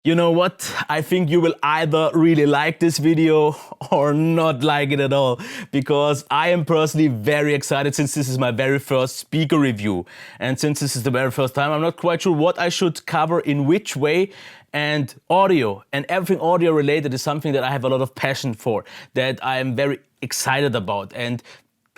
You know what? I think you will either really like this video or not like it at all, because I am personally very excited since this is my very first speaker review. And since this is the very first time, I'm not quite sure what I should cover in which way. And audio and everything audio related is something that I have a lot of passion for, that I am very excited about. And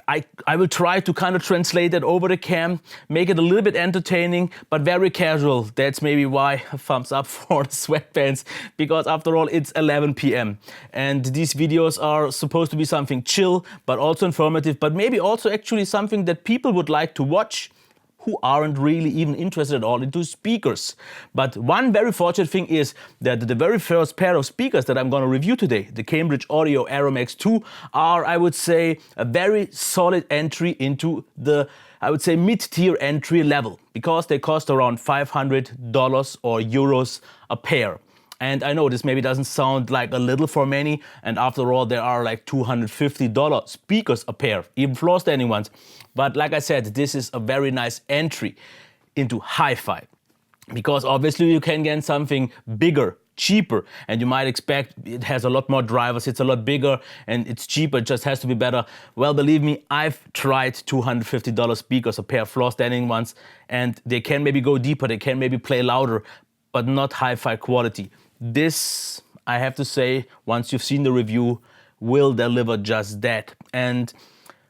I will try to kind of translate that over the cam, make it a little bit entertaining, but very casual. That's maybe why a thumbs up for the sweatpants, because after all, it's 11 p.m. And these videos are supposed to be something chill, but also informative, but maybe also actually something that people would like to watch who aren't really even interested at all into speakers. But one very fortunate thing is that the very first pair of speakers that I'm going to review today, the Cambridge Audio Aeromax 2, are, I would say, a very solid entry into the, I would say, mid-tier entry level, because they cost around $500 or euros a pair. And I know this maybe doesn't sound like a little for many, and after all, there are like $250 speakers a pair, even floor standing ones. But like I said, this is a very nice entry into hi-fi, because obviously you can get something bigger, cheaper, and you might expect it has a lot more drivers, it's a lot bigger and it's cheaper, it just has to be better. Well, believe me, I've tried $250 speakers, a pair of floor standing ones, and they can maybe go deeper, they can maybe play louder, but not hi-fi quality. This, I have to say, once you've seen the review, will deliver just that. And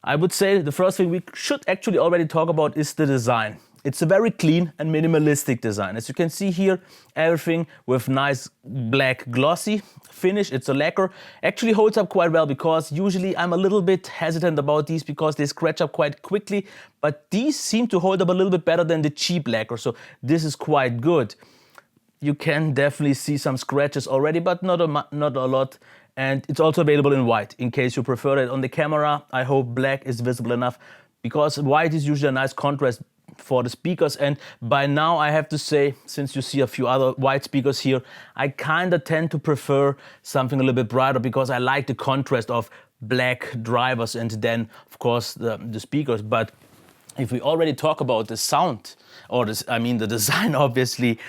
I would say the first thing we should actually already talk about is the design. It's a very clean and minimalistic design. As you can see here, everything with nice black glossy finish. It's a lacquer. Actually holds up quite well, because usually I'm a little bit hesitant about these because they scratch up quite quickly. But these seem to hold up a little bit better than the cheap lacquer. So this is quite good. You can definitely see some scratches already, but not a lot. And it's also available in white, in case you prefer it on the camera. I hope black is visible enough, because white is usually a nice contrast for the speakers. And by now, I have to say, since you see a few other white speakers here, I kind of tend to prefer something a little bit brighter, because I like the contrast of black drivers and then, of course, the speakers. But if we already talk about the sound, or this, I mean the design, obviously,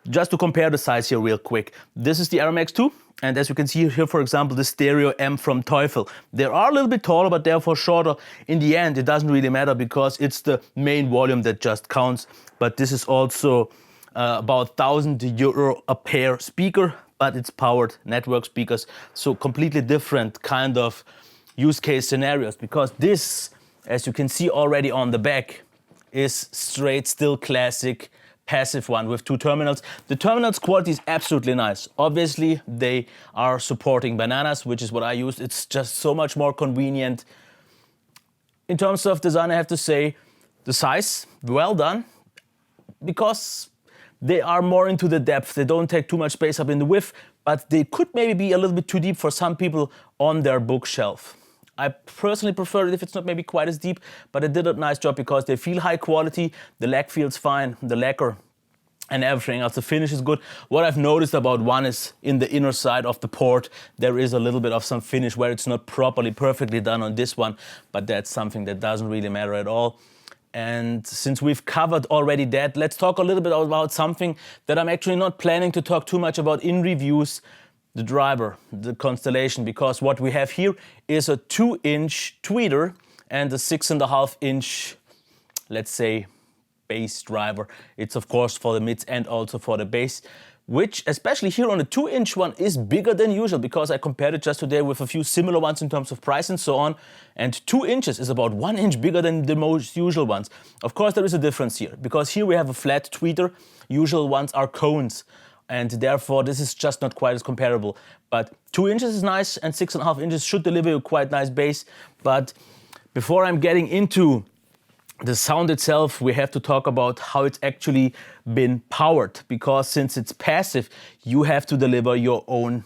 just to compare the size here real quick. This is the Aeromax 2, and as you can see here, for example, the Stereo M from Teufel. They are a little bit taller, but therefore shorter. In the end, it doesn't really matter, because it's the main volume that just counts. But this is also about €1,000 a pair speaker, but it's powered network speakers. So completely different kind of use case scenarios, because this, as you can see already on the back, is straight still classic passive one with 2 terminals. The terminals quality is absolutely nice. Obviously, they are supporting bananas, which is what I use. It's just so much more convenient. In terms of design, I have to say, the size, well done, because they are more into the depth. They don't take too much space up in the width, but they could maybe be a little bit too deep for some people on their bookshelf. I personally prefer it if it's not maybe quite as deep, but it did a nice job, because they feel high quality, the lag feels fine, the lacquer and everything else. The finish is good. What I've noticed about one is in the inner side of the port, there is a little bit of some finish where it's not properly, perfectly done on this one, but that's something that doesn't really matter at all. And since we've covered already that, let's talk a little bit about something that I'm actually not planning to talk too much about in reviews. The driver, the Constellation, because what we have here is a 2-inch tweeter and a 6.5-inch, let's say, bass driver. It's of course for the mids and also for the bass, which especially here on the 2-inch one is bigger than usual, because I compared it just today with a few similar ones in terms of price and so on, and 2 inches is about 1 inch bigger than the most usual ones. Of course there is a difference here, because here we have a flat tweeter, usual ones are cones, and therefore this is just not quite as comparable. But 2 inches is nice, and 6.5 inches should deliver a quite nice bass. But before I'm getting into the sound itself, we have to talk about how it's actually been powered, because since it's passive, you have to deliver your own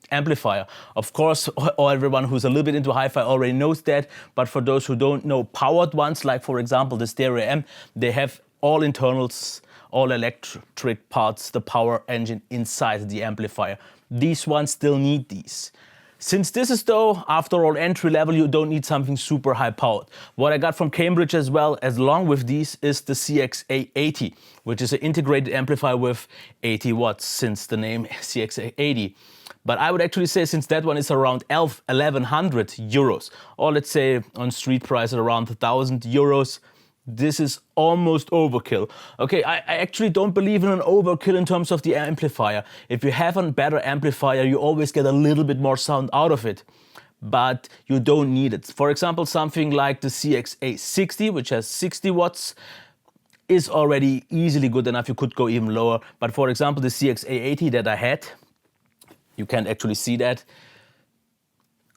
amplifier. Of course, everyone who's a little bit into hi-fi already knows that, but for those who don't know, powered ones, like for example the Stereo M, they have all internals, all electric parts, the power engine inside the amplifier. These ones still need these. Since this is though, after all, entry level, you don't need something super high powered. What I got from Cambridge as well, as along with these, is the CX-A80, which is an integrated amplifier with 80 watts, since the name CX-A80. But I would actually say, since that one is around 1100 euros, or let's say on street price at around 1000 euros, this is almost overkill. Okay, I actually don't believe in an overkill in terms of the amplifier. If you have a better amplifier, you always get a little bit more sound out of it, but you don't need it. For example, something like the CX-A60, which has 60 watts, is already easily good enough. You could go even lower. But for example, the CX-A80 that I had, you can't actually see that,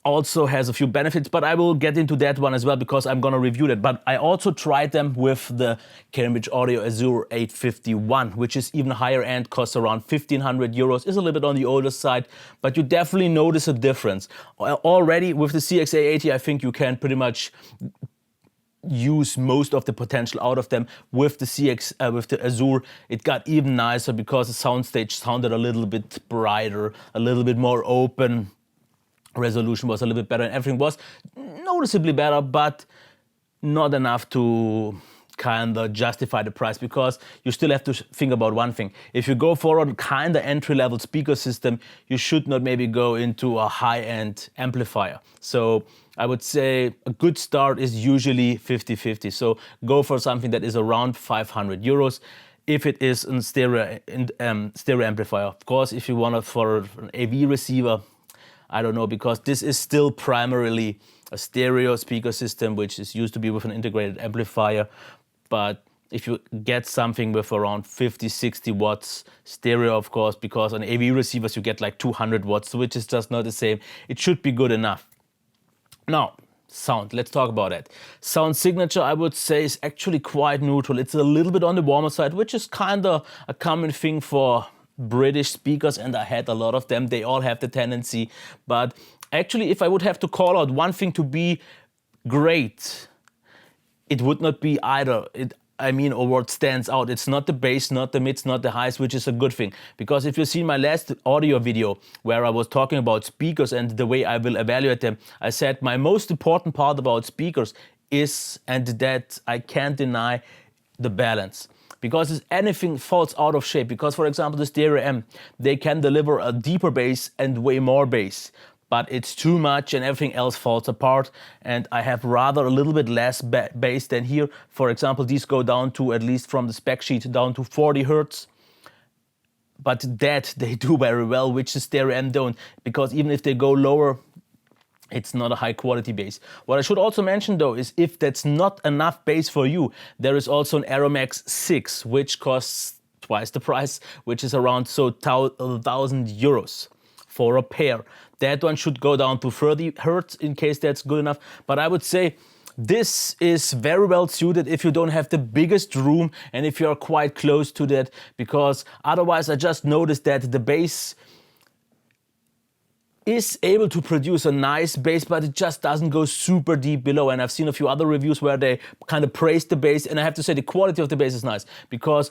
also has a few benefits, but I will get into that one as well because I'm gonna review that. But I also tried them with the Cambridge Audio Azure 851, which is even higher end, costs around 1500 euros, is a little bit on the older side, but you definitely notice a difference. Already with the CX-A80, I think you can pretty much use most of the potential out of them. With the with the Azure, it got even nicer because the soundstage sounded a little bit brighter, a little bit more open. Resolution was a little bit better and everything was noticeably better, but not enough to kind of justify the price, because you still have to think about one thing. If you go for a kind of entry-level speaker system, you should not maybe go into a high-end amplifier. So I would say a good start is usually 50-50. So go for something that is around 500 euros. If it is a stereo amplifier. Of course, if you want it for an AV receiver, I don't know, because this is still primarily a stereo speaker system, which is used to be with an integrated amplifier. But if you get something with around 50-60 watts stereo, of course, because on AV receivers you get like 200 watts, which is just not the same. It should be good enough. Now, sound, let's talk about it. Sound signature, I would say, is actually quite neutral. It's a little bit on the warmer side, which is kind of a common thing for British speakers, and I had a lot of them. They all have the tendency. But actually, if I would have to call out one thing to be great, it would not be either. Or what stands out, it's not the bass, not the mids, not the highs, which is a good thing. Because if you see my last audio video where I was talking about speakers and the way I will evaluate them, I said my most important part about speakers is, and that I can't deny, the balance. Because if anything falls out of shape, because for example the stereo M, they can deliver a deeper bass and way more bass, but it's too much and everything else falls apart, and I have rather a little bit less bass than here. For example, these go down to, at least from the spec sheet, down to 40 Hertz. But that they do very well, which the stereo M don't, because even if they go lower, it's not a high quality bass. What I should also mention though is, if that's not enough bass for you, there is also an Aeromax 6, which costs twice the price, which is around 1,000 euros for a pair. That one should go down to 30 Hertz in case that's good enough. But I would say this is very well suited if you don't have the biggest room and if you're quite close to that, because otherwise I just noticed that the bass is able to produce a nice bass, but it just doesn't go super deep below. And I've seen a few other reviews where they kind of praise the bass, and I have to say the quality of the bass is nice, because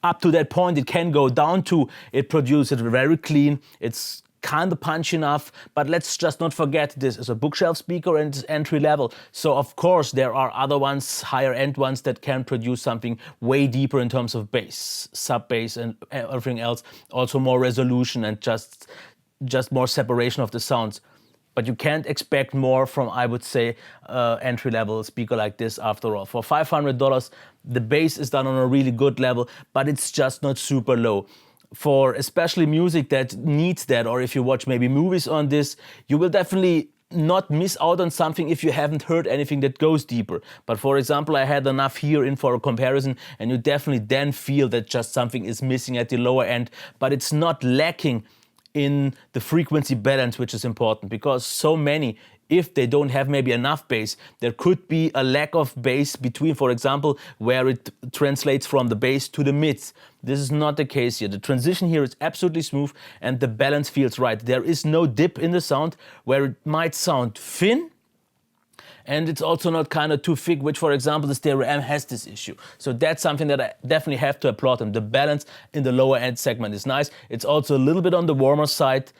up to that point it can go down to, it produces very clean, it's kind of punchy enough. But let's just not forget, this is a bookshelf speaker and it's entry level. So of course there are other ones, higher end ones, that can produce something way deeper in terms of bass, sub bass and everything else, also more resolution and just more separation of the sounds. But you can't expect more from, I would say, entry-level speaker like this after all. For $500, the bass is done on a really good level, but it's just not super low. For especially music that needs that, or if you watch maybe movies on this, you will definitely not miss out on something if you haven't heard anything that goes deeper. But for example, I had enough here in for a comparison, and you definitely then feel that just something is missing at the lower end, but it's not lacking in the frequency balance, which is important, because so many, if they don't have maybe enough bass, there could be a lack of bass between, for example, where it translates from the bass to the mids. This is not the case here. The transition here is absolutely smooth and the balance feels right. There is no dip in the sound where it might sound thin, and it's also not kind of too thick, which for example the stereo M has this issue. So that's something that I definitely have to applaud them. The balance in the lower end segment is nice. It's also a little bit on the warmer side,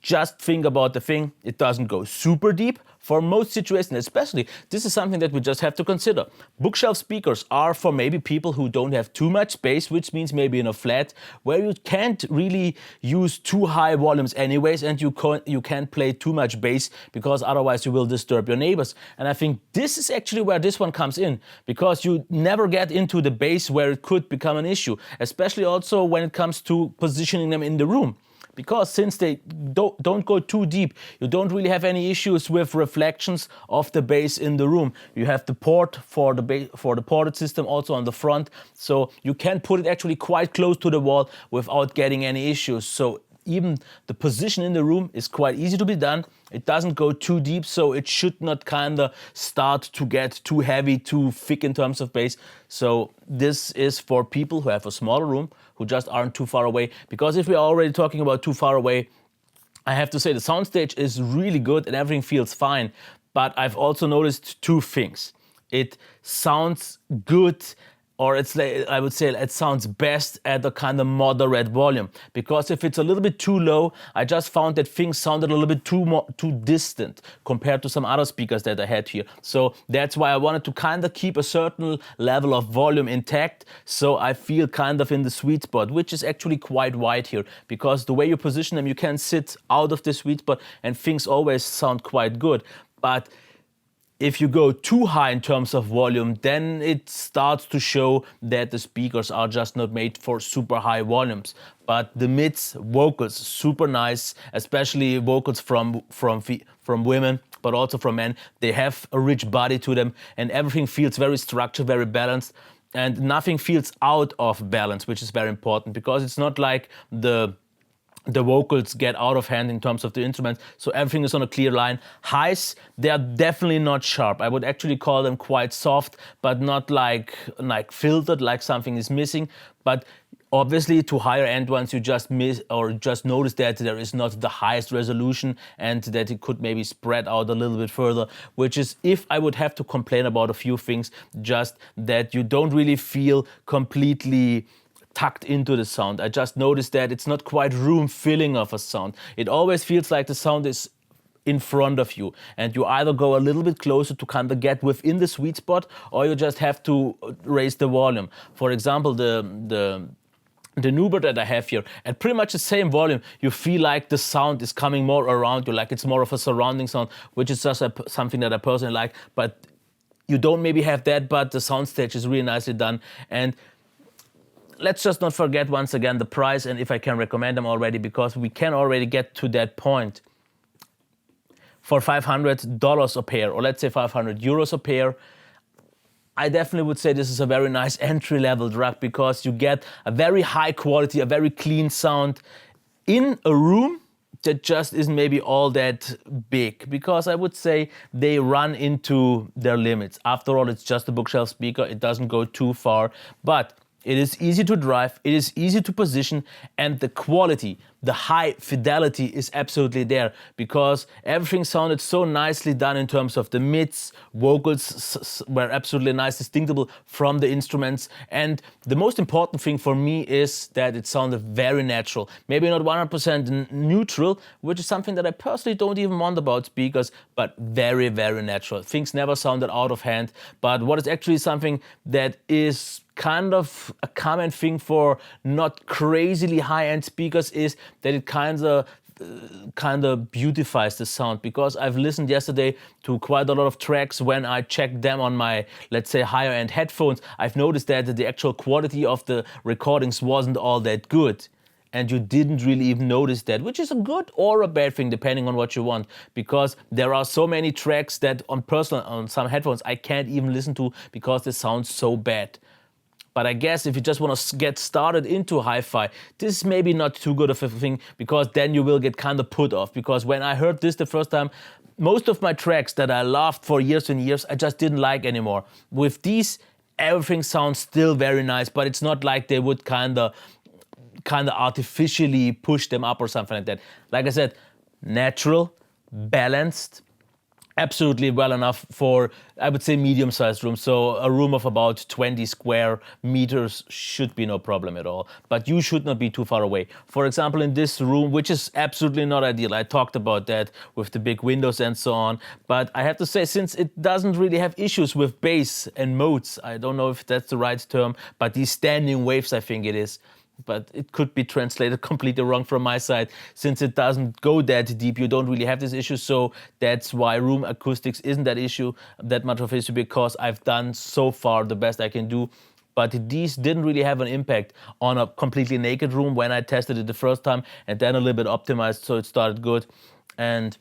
just think about the thing, it doesn't go super deep. For most situations, especially, this is something that we just have to consider. Bookshelf speakers are for maybe people who don't have too much space, which means maybe in a flat where you can't really use too high volumes anyways, and you can't play too much bass because otherwise you will disturb your neighbors. And I think this is actually where this one comes in, because you never get into the bass where it could become an issue, especially also when it comes to positioning them in the room. Because since they don't go too deep, you don't really have any issues with reflections of the bass in the room. You have the port for the ported system also on the front, so you can put it actually quite close to the wall without getting any issues. So even the position in the room is quite easy to be done. It doesn't go too deep, so it should not kind of start to get too heavy, too thick in terms of bass. So this is for people who have a smaller room, who just aren't too far away. Because if we are already talking about too far away, I have to say the soundstage is really good and everything feels fine. But I've also noticed two things. It sounds good, or it's like, I would say it sounds best at a kind of moderate volume. Because if it's a little bit too low, I just found that things sounded a little bit too distant compared to some other speakers that I had here. So that's why I wanted to kind of keep a certain level of volume intact, so I feel kind of in the sweet spot, which is actually quite wide here. Because the way you position them, you can sit out of the sweet spot and things always sound quite good. But if you go too high in terms of volume, then it starts to show that the speakers are just not made for super high volumes. But the mids, vocals, super nice, especially vocals from women, but also from men. They have a rich body to them, and everything feels very structured, very balanced, and nothing feels out of balance, which is very important, because it's not like the vocals get out of hand in terms of the instruments, so everything is on a clear line. Highs, they are definitely not sharp. I would actually call them quite soft, but not like filtered, like something is missing. But obviously, to higher end ones, you just miss or just notice that there is not the highest resolution and that it could maybe spread out a little bit further, which is, if I would have to complain about a few things, just that you don't really feel completely tucked into the sound. I just noticed that it's not quite room filling of a sound. It always feels like the sound is in front of you, and you either go a little bit closer to kind of get within the sweet spot, or you just have to raise the volume. For example, the Nuber that I have here, at pretty much the same volume, you feel like the sound is coming more around you, like it's more of a surrounding sound, which is just something that I personally like. But you don't maybe have that, but the soundstage is really nicely done. And let's just not forget once again the price, and if I can recommend them already, because we can already get to that point. For $500 a pair, or let's say 500 euros a pair, I definitely would say this is a very nice entry-level drug, because you get a very high quality, a very clean sound in a room that just isn't maybe all that big, because I would say they run into their limits. After all, it's just a bookshelf speaker, it doesn't go too far, but it is easy to drive, it is easy to position, and the quality, the high fidelity is absolutely there, because everything sounded so nicely done in terms of the mids. Vocals were absolutely nice, distinctable from the instruments, and the most important thing for me is that it sounded very natural. Maybe not 100% neutral, which is something that I personally don't even want about speakers, but very, very natural. Things never sounded out of hand, but what is actually something that is kind of a common thing for not crazily high-end speakers is that it kind of beautifies the sound. Because I've listened yesterday to quite a lot of tracks. When I checked them on my, let's say, higher-end headphones, I've noticed that the actual quality of the recordings wasn't all that good. And you didn't really even notice that, which is a good or a bad thing, depending on what you want. Because there are so many tracks that on some headphones I can't even listen to because they sound so bad. But I guess if you just want to get started into hi-fi, this is maybe not too good of a thing, because then you will get kind of put off. Because when I heard this the first time, most of my tracks that I loved for years and years, I just didn't like anymore. With these, everything sounds still very nice, but it's not like they would kind of artificially push them up or something like that. Like I said, natural, balanced, absolutely well enough for, I would say, medium-sized room. So a room of about 20 square meters should be no problem at all. But you should not be too far away. For example, in this room, which is absolutely not ideal, I talked about that with the big windows and so on. But I have to say, since it doesn't really have issues with bass and modes, I don't know if that's the right term, but these standing waves, I think it is. But it could be translated completely wrong from my side. Since it doesn't go that deep, you don't really have this issue. So that's why room acoustics isn't that much of an issue, because I've done so far the best I can do. But these didn't really have an impact on a completely naked room when I tested it the first time, and then a little bit optimized, so it started good. And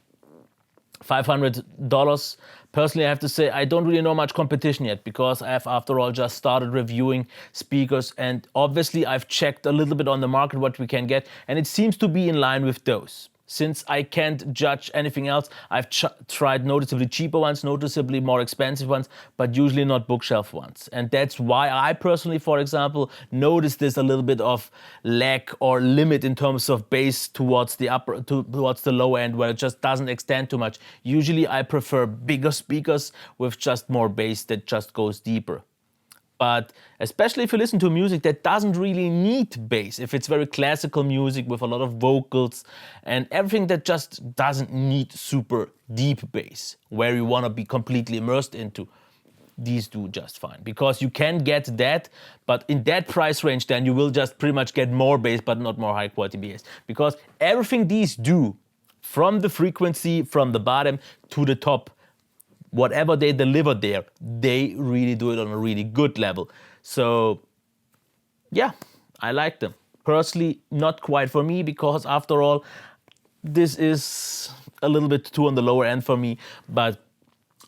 $500. Personally, I have to say I don't really know much competition yet, because I have, after all, just started reviewing speakers, and obviously I've checked a little bit on the market what we can get, and it seems to be in line with those. Since I can't judge anything else, I've tried noticeably cheaper ones, noticeably more expensive ones, but usually not bookshelf ones. And that's why I personally, for example, noticed this a little bit of lack or limit in terms of bass towards the lower end, where it just doesn't extend too much. Usually I prefer bigger speakers with just more bass that just goes deeper. But especially if you listen to music that doesn't really need bass, if it's very classical music with a lot of vocals and everything that just doesn't need super deep bass, where you want to be completely immersed into, these do just fine. Because you can get that, but in that price range then you will just pretty much get more bass but not more high quality bass. Because everything these do, from the frequency, from the bottom to the top, whatever they deliver there, they really do it on a really good level. So yeah, I like them. Personally, not quite for me, because after all, this is a little bit too on the lower end for me. But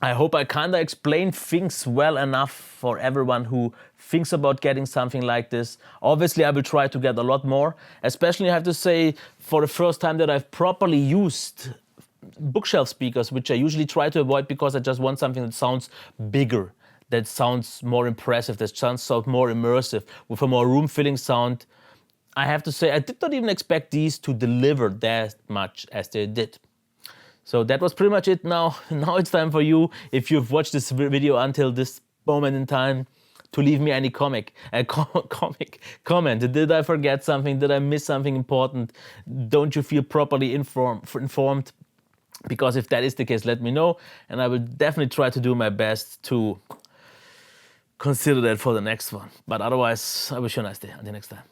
I hope I kinda explained things well enough for everyone who thinks about getting something like this. Obviously, I will try to get a lot more. Especially, I have to say, for the first time that I've properly used bookshelf speakers, which I usually try to avoid, because I just want something that sounds bigger, that sounds more impressive, that sounds more immersive, with a more room-filling sound. I have to say, I did not even expect these to deliver that much as they did. So that was pretty much it now. Now it's time for you, if you've watched this video until this moment in time, to leave me any comment. Did I forget something? Did I miss something important? Don't you feel properly informed? Because if that is the case, let me know, and I will definitely try to do my best to consider that for the next one. But otherwise, I wish you a nice day. Until next time.